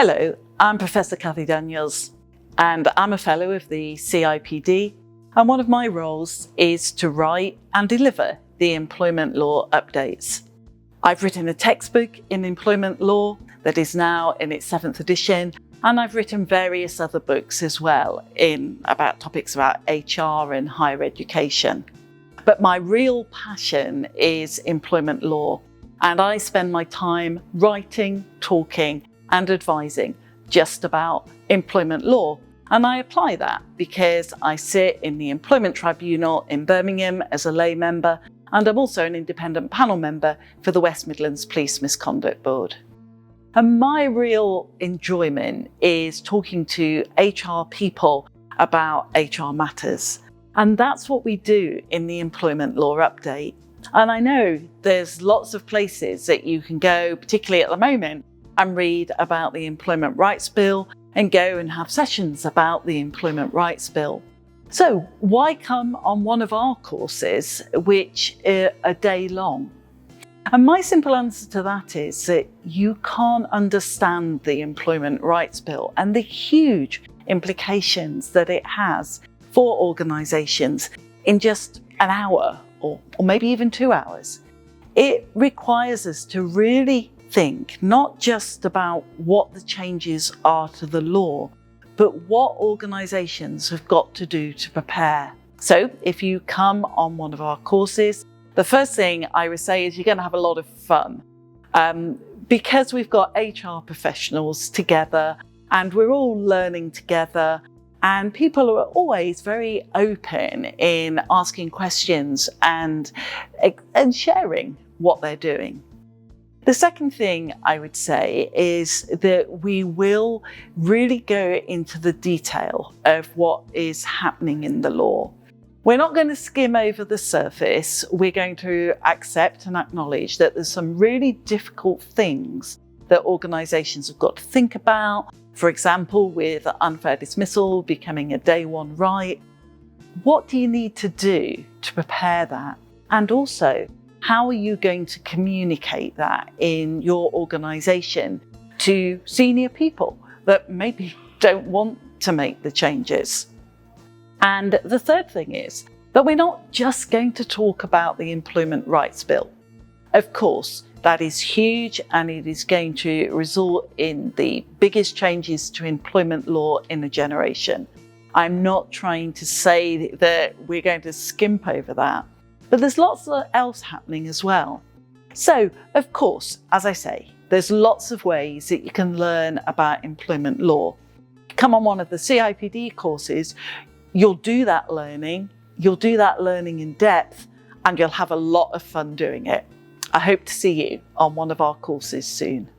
Hello, I'm Professor Cathy Daniels, and I'm a fellow of the CIPD, and one of my roles is to write and deliver the employment law updates. I've written a textbook in employment law that is now in its 7th edition, and I've written various other books as well about topics about HR and higher education. But my real passion is employment law, and I spend my time writing, talking, and advising just about employment law. And I apply that because I sit in the Employment Tribunal in Birmingham as a lay member, and I'm also an independent panel member for the West Midlands Police Misconduct Board. And my real enjoyment is talking to HR people about HR matters. And that's what we do in the Employment Law Update. And I know there's lots of places that you can go, particularly at the moment, and read about the Employment Rights Bill and go and have sessions about the Employment Rights Bill. So why come on one of our courses, which are a day long? And my simple answer to that is that you can't understand the Employment Rights Bill and the huge implications that it has for organisations in just an hour or maybe even 2 hours. It requires us to really think not just about what the changes are to the law, but what organisations have got to do to prepare. So if you come on one of our courses, the first thing I would say is you're going to have a lot of fun because we've got HR professionals together and we're all learning together, and people are always very open in asking questions and sharing what they're doing. The second thing I would say is that we will really go into the detail of what is happening in the law. We're not going to skim over the surface. We're going to accept and acknowledge that there's some really difficult things that organisations have got to think about. For example, with unfair dismissal becoming a day one right. What do you need to do to prepare that? And also, how are you going to communicate that in your organisation to senior people that maybe don't want to make the changes? And the third thing is that we're not just going to talk about the Employment Rights Bill. Of course, that is huge and it is going to result in the biggest changes to employment law in a generation. I'm not trying to say that we're going to skimp over that, but there's lots else happening as well. So, of course, as I say, there's lots of ways that you can learn about employment law. Come on one of the CIPD courses, you'll do that learning in depth, and you'll have a lot of fun doing it. I hope to see you on one of our courses soon.